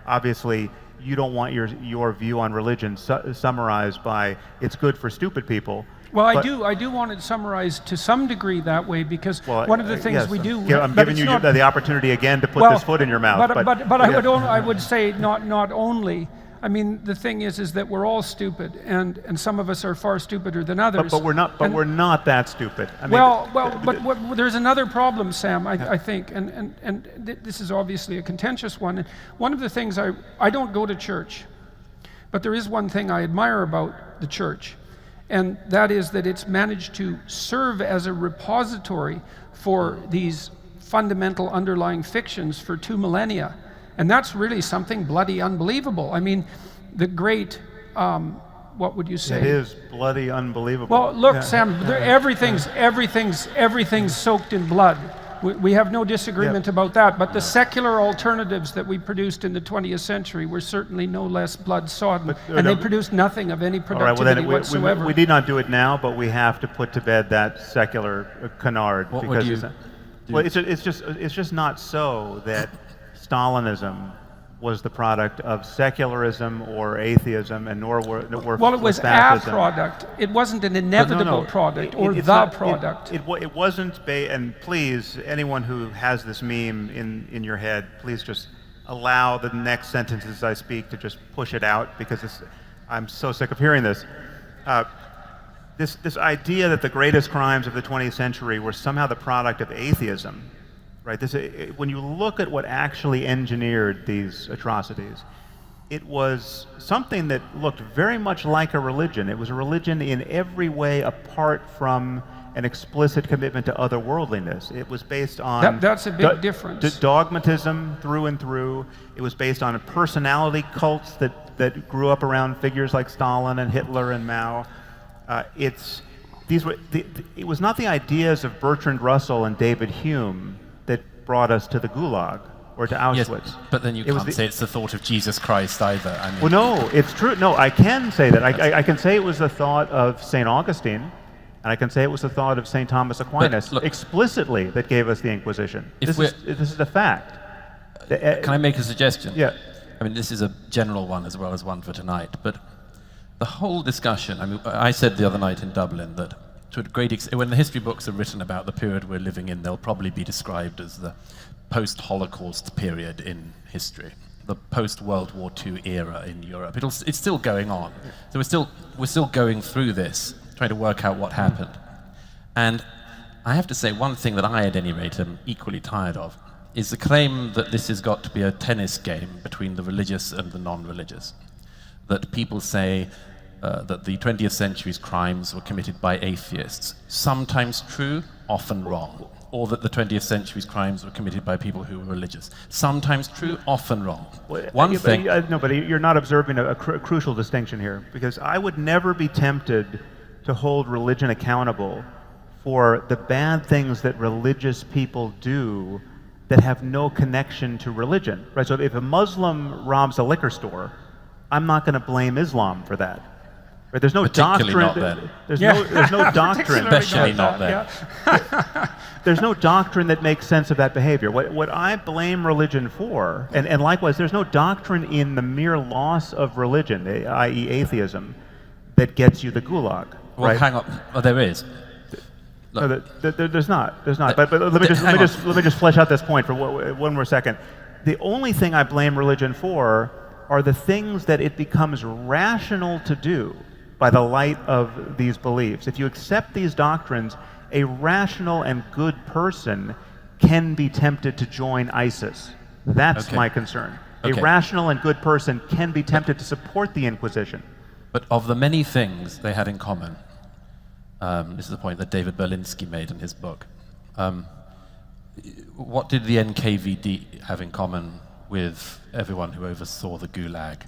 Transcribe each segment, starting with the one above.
obviously you don't want your view on religion summarized by it's good for stupid people. Well, I do want it summarized to some degree that way, because one of the things yes, we do. I'm giving you the opportunity again to put this foot in your mouth. But I would say not only. I mean, the thing is that we're all stupid, and some of us are far stupider than others. But we're not. But we're not that stupid. I mean, but there's another problem, Sam. I think, and this is obviously a contentious one. And one of the things I don't go to church, but there is one thing I admire about the church, and that is that it's managed to serve as a repository for these fundamental underlying fictions for 2 millennia. And that's really something bloody unbelievable. I mean, the great, what would you say? It is bloody unbelievable. Well, look, Sam, everything's soaked in blood. We have no disagreement about that, but the secular alternatives that we produced in the 20th century were certainly no less blood-sodden, and they produced nothing of any productivity whatsoever. We need not do it now, but we have to put to bed that secular canard. What would you do? Well, it's just not so that Stalinism was the product of secularism or atheism, and nor were well, it was fascism. a product. It wasn't an inevitable product or the product. It wasn't. And please, anyone who has this meme in your head, please just allow the next sentences I speak to just push it out, because I'm so sick of hearing this. This idea that the greatest crimes of the 20th century were somehow the product of atheism. Right. When you look at what actually engineered these atrocities, it was something that looked very much like a religion. It was a religion in every way apart from an explicit commitment to otherworldliness. It was based on that's a big difference. Dogmatism through and through. It was based on personality cults that grew up around figures like Stalin and Hitler and Mao. It was not the ideas of Bertrand Russell and David Hume that brought us to the Gulag or to Auschwitz. Yes, but then you can't say it's the thought of Jesus Christ either. I mean, well, no, it's true. No, I can say that. I can say it was the thought of St. Augustine, and I can say it was the thought of St. Thomas Aquinas explicitly that gave us the Inquisition. This is a fact. Can I make a suggestion? Yeah. I mean, this is a general one as well as one for tonight, but the whole discussion, I mean, I said the other night in Dublin that to a great extent, when the history books are written about the period we're living in, they'll probably be described as the post-Holocaust period in history, the post-World War II era in Europe. It's still going on. So we're still going through this, trying to work out what happened. And I have to say, one thing that I, at any rate, am equally tired of is the claim that this has got to be a tennis game between the religious and the non-religious. That people say that the 20th century's crimes were committed by atheists. Sometimes true, often wrong. Or that the 20th century's crimes were committed by people who were religious. Sometimes true, often wrong. No, but you're not observing a crucial distinction here, because I would never be tempted to hold religion accountable for the bad things that religious people do that have no connection to religion. Right? So if a Muslim robs a liquor store, I'm not going to blame Islam for that. Right? There's no doctrine. Not then. There's no doctrine. Especially not then. There's no doctrine that makes sense of that behavior. What I blame religion for, and likewise, there's no doctrine in the mere loss of religion, i.e. atheism, that gets you the Gulag. Well, right? hang on. Well, there is. No, there's not. There's not. But let me just flesh out this point for one more second. The only thing I blame religion for are the things that it becomes rational to do by the light of these beliefs. If you accept these doctrines, a rational and good person can be tempted to join ISIS. That's my concern. A rational and good person can be tempted to support the Inquisition. But of the many things they had in common, this is the point that David Berlinski made in his book, what did the NKVD have in common with everyone who oversaw the Gulag,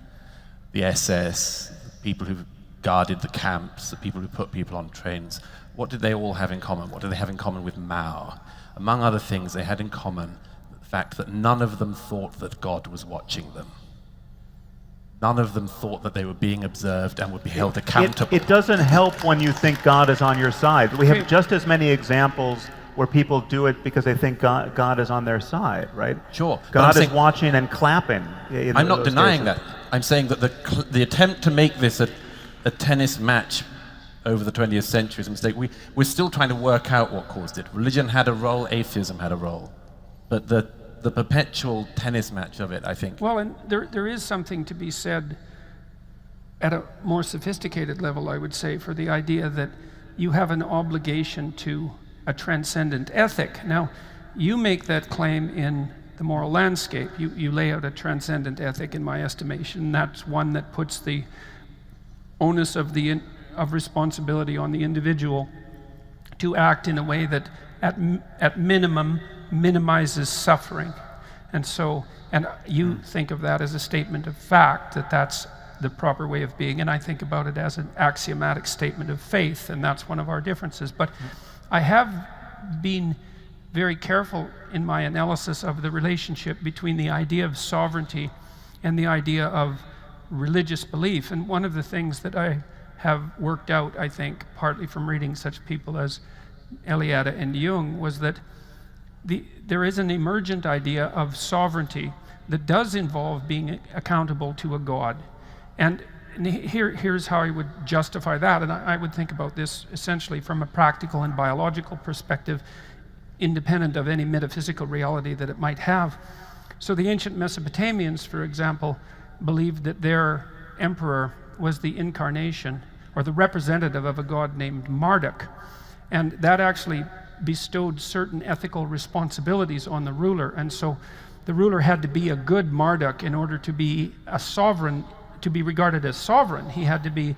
the SS, the people who guarded the camps, the people who put people on trains? What did they all have in common? What did they have in common with Mao? Among other things, they had in common the fact that none of them thought that God was watching them. none of them thought that they were being observed and would be held accountable. It doesn't help when you think God is on your side. We have just as many examples where people do it because they think God is on their side, right? Sure. God is watching and clapping. I'm not denying that. I'm saying that the attempt to make this a tennis match over the 20th century is a mistake. We're still trying to work out what caused it. Religion had a role, atheism had a role. But the perpetual tennis match of it, I think. Well, and there is something to be said at a more sophisticated level, I would say, for the idea that you have an obligation to a transcendent ethic. Now, you make that claim in the moral landscape. You lay out a transcendent ethic, in my estimation. That's one that puts the onus of responsibility on the individual to act in a way that, at minimum, minimizes suffering. And you think of that as a statement of fact, that that's the proper way of being, and I think about it as an axiomatic statement of faith, and that's one of our differences. But I have been very careful in my analysis of the relationship between the idea of sovereignty and the idea of religious belief. And one of the things that I have worked out, I think, partly from reading such people as Eliade and Jung, was that there is an emergent idea of sovereignty that does involve being accountable to a God. And here's how I would justify that. And I would think about this essentially from a practical and biological perspective, independent of any metaphysical reality that it might have. So the ancient Mesopotamians, for example, believed that their emperor was the incarnation or the representative of a god named Marduk. And that actually bestowed certain ethical responsibilities on the ruler. And so the ruler had to be a good Marduk in order to be a sovereign, to be regarded as sovereign. He had to be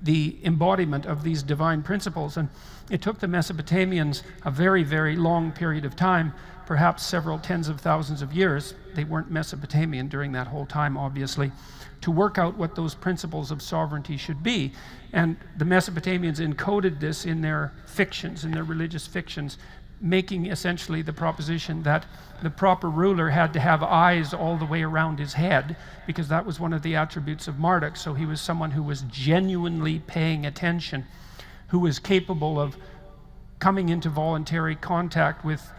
the embodiment of these divine principles. And it took the Mesopotamians a very, very long period of time, perhaps several tens of thousands of years. They weren't Mesopotamian during that whole time, obviously, to work out what those principles of sovereignty should be. And the Mesopotamians encoded this in their fictions, in their religious fictions, making essentially the proposition that the proper ruler had to have eyes all the way around his head, because that was one of the attributes of Marduk. So he was someone who was genuinely paying attention, who was capable of coming into voluntary contact with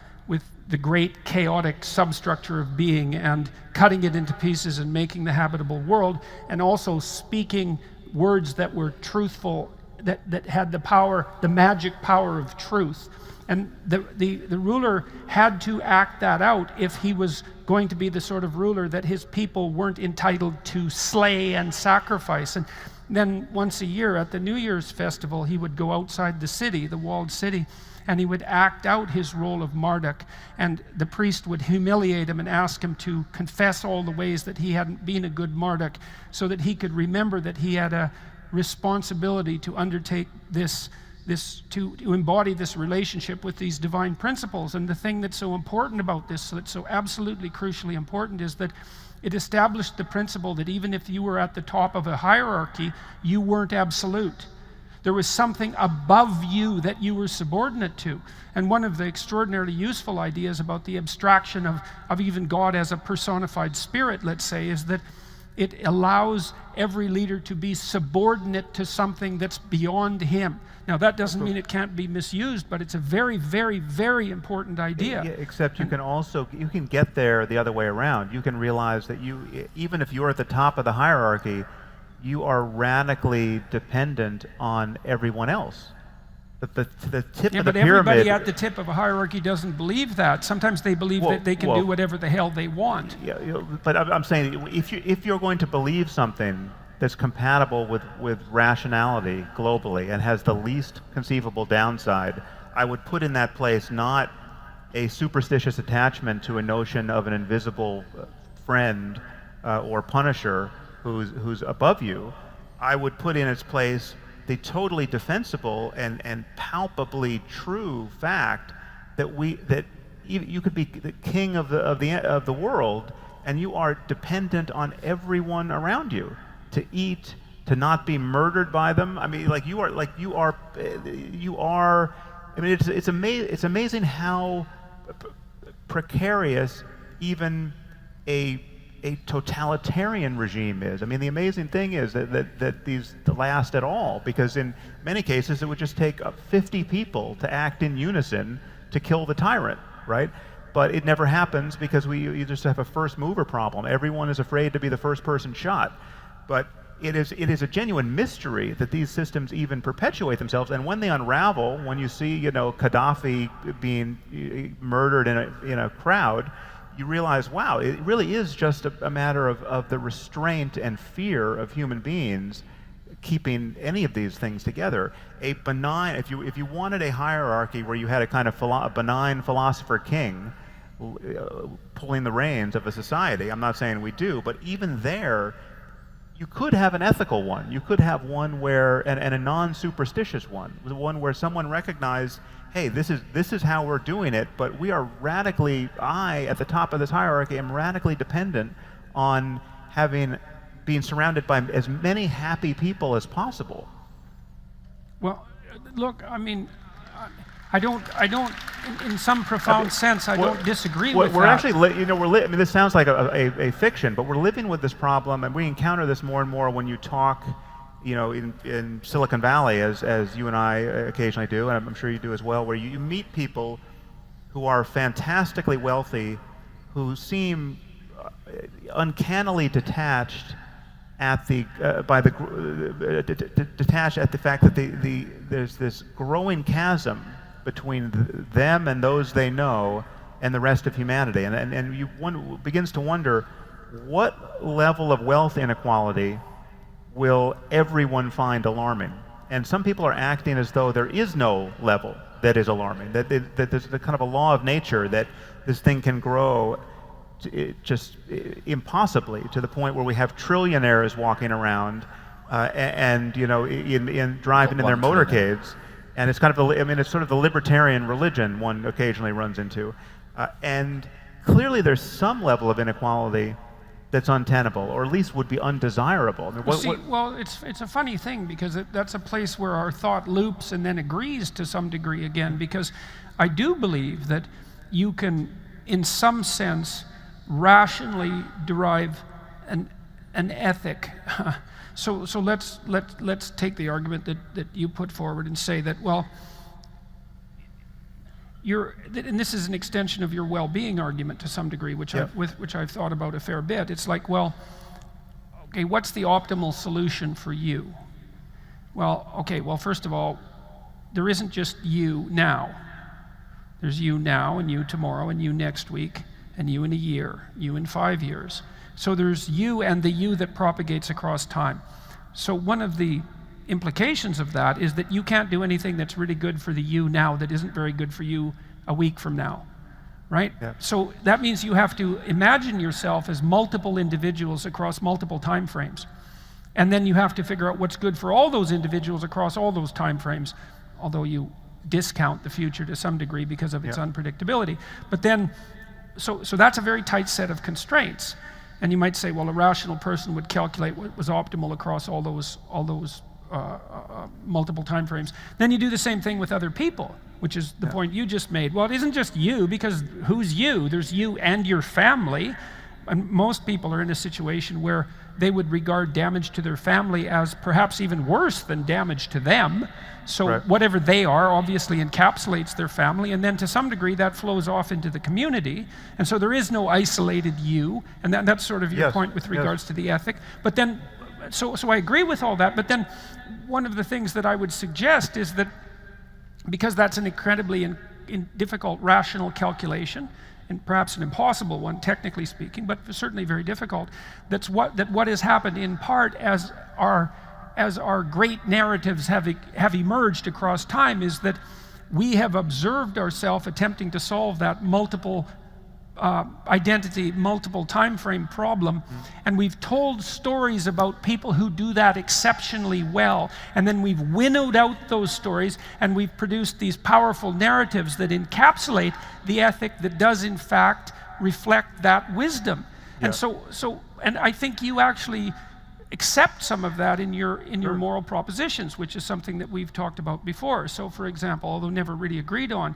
the great chaotic substructure of being and cutting it into pieces and making the habitable world, and also speaking words that were truthful, that had the power, the magic power of truth. And the ruler had to act that out if he was going to be the sort of ruler that his people weren't entitled to slay and sacrifice. And then once a year at the New Year's festival, he would go outside the city, the walled city, and he would act out his role of Marduk. And the priest would humiliate him and ask him to confess all the ways that he hadn't been a good Marduk, so that he could remember that he had a responsibility to undertake to embody this relationship with these divine principles. And the thing that's so important about this, that's so absolutely crucially important, is that it established the principle that even if you were at the top of a hierarchy, you weren't absolute. There was something above you that you were subordinate to. And one of the extraordinarily useful ideas about the abstraction of even God as a personified spirit, let's say, is that it allows every leader to be subordinate to something that's beyond him. Now, that doesn't mean it can't be misused, but it's a very, very, very important idea. Yeah, except you can get there the other way around. You can realize that even if you're at the top of the hierarchy, you are radically dependent on everyone else. The tip of the pyramid. But everybody at the tip of a hierarchy doesn't believe that. Sometimes they believe that they can do whatever the hell they want. Yeah, but I'm saying if you're going to believe something that's compatible with rationality globally and has the least conceivable downside, I would put in that place not a superstitious attachment to a notion of an invisible friend or punisher who's above you. I would put in its place the totally defensible and palpably true fact that you could be the king of the world, and you are dependent on everyone around you to eat, to not be murdered by them. I mean, you are. I mean, it's amazing how precarious even a a totalitarian regime is. I mean, the amazing thing is that these last at all, because in many cases it would just take 50 people to act in unison to kill the tyrant, right? But it never happens because you just have a first mover problem. Everyone is afraid to be the first person shot. But it is a genuine mystery that these systems even perpetuate themselves. And when they unravel, when you see, you know, Gaddafi being murdered in a crowd, you realize, wow, it really is just a matter of the restraint and fear of human beings keeping any of these things together. A benign, if you wanted a hierarchy where you had a kind of benign philosopher king pulling the reins of a society, I'm not saying we do, but even there, you could have an ethical one. You could have one where, and a non-superstitious one where someone recognized, hey, this is how we're doing it, but we are radically, at the top of this hierarchy, am radically dependent on being surrounded by as many happy people as possible. Well, look, I mean, I don't, in some profound sense, I don't disagree with that. We're actually, you know, I mean, this sounds like a fiction, but we're living with this problem, and we encounter this more and more when you talk, you know, in Silicon Valley, as you and I occasionally do, and I'm sure you do as well, where you meet people who are fantastically wealthy, who seem uncannily detached at the detached at the fact that there's this growing chasm between them and those they know and the rest of humanity, and one begins to wonder, what level of wealth inequality will everyone find alarming? And some people are acting as though there is no level that is alarming, that there's a kind of a law of nature that this thing can grow just impossibly to the point where we have trillionaires walking around and you know, in driving in their motorcades. And it's kind of it's sort of the libertarian religion one occasionally runs into. And clearly there's some level of inequality that's untenable, or at least would be undesirable. I mean, well, it's a funny thing, because that's a place where our thought loops and then agrees to some degree again, because I do believe that you can, in some sense, rationally derive an ethic. So let's take the argument that you put forward and say that, well, and this is an extension of your well-being argument to some degree, which I've thought about a fair bit. It's like, well, okay, what's the optimal solution for you? Well, okay, well, first of all, there isn't just you now. There's you now, and you tomorrow, and you next week, and you in a year, you in 5 years. So there's you and the you that propagates across time. So one of the implications of that is that you can't do anything that's really good for the you now that isn't very good for you a week from now, right? Yeah. So that means you have to imagine yourself as multiple individuals across multiple time frames. And then you have to figure out what's good for all those individuals across all those time frames, although you discount the future to some degree because of its unpredictability. But then, so that's a very tight set of constraints. And you might say, well, a rational person would calculate what was optimal across all those multiple time frames. Then you do the same thing with other people, which is the point you just made. Well, it isn't just you, because who's you? There's you and your family. And most people are in a situation where they would regard damage to their family as perhaps even worse than damage to them. So whatever they are obviously encapsulates their family, and then to some degree that flows off into the community. And so there is no isolated you, and that's sort of your point with regards to the ethic. But then, so I agree with all that, but then one of the things that I would suggest is that, because that's an incredibly difficult rational calculation, and perhaps an impossible one, technically speaking, but certainly very difficult, that what has happened in part as our great narratives have emerged across time is that we have observed ourselves attempting to solve that multiple identity, multiple time frame problem, and we've told stories about people who do that exceptionally well, and then we've winnowed out those stories, and we've produced these powerful narratives that encapsulate the ethic that does in fact reflect that wisdom. And and I think you actually accept some of that in your moral propositions, which is something that we've talked about before. So for example, although never really agreed on,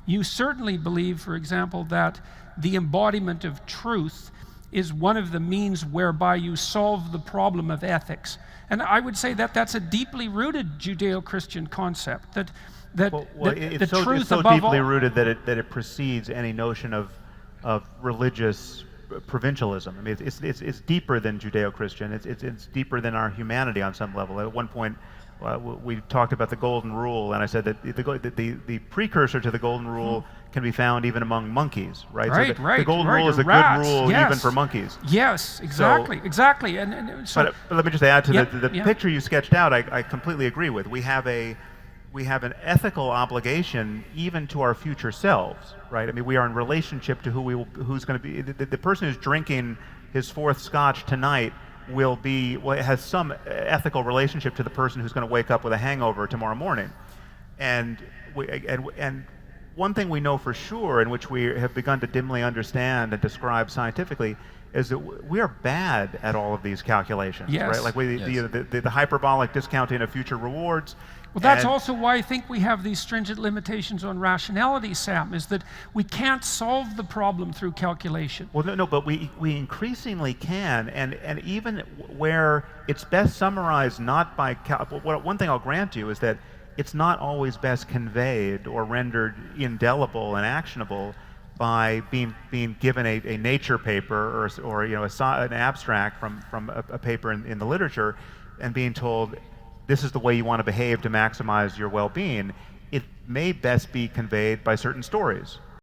you certainly believe, for example, that the embodiment of truth is one of the means whereby you solve the problem of ethics. And I would say that that's a deeply rooted Judeo-Christian concept, that the truth it's so above deeply all. rooted that it precedes any notion of religious provincialism. I mean, it's deeper than Judeo-Christian. It's deeper than our humanity on some level. At one point, we talked about the golden rule, and I said that the precursor to the golden rule can be found even among monkeys, right? Right, so right. The golden rule is a Rats, good rule yes. even for monkeys. Yes, exactly, exactly. And so, But let me just add to Yeah, the yeah. picture you sketched out. I completely agree with. We have an ethical obligation even to our future selves, right? I mean, we are in relationship to who's going to be the person who's drinking his fourth scotch tonight has some ethical relationship to the person who's going to wake up with a hangover tomorrow morning. And one thing we know for sure, and which we have begun to dimly understand and describe scientifically, is that we are bad at all of these calculations, Yes. right? Like the hyperbolic discounting of future rewards. well, that's and- also why I think we have these stringent limitations on rationality, Sam, is that we can't solve the problem through calculation. Well, no, but we increasingly can, and even where it's best summarized not by one thing I'll grant you is that it's not always best conveyed or rendered indelible and actionable by being given a nature paper or an abstract from a paper in the literature and being told this is the way you want to behave to maximize your well-being. It may best be conveyed by certain stories,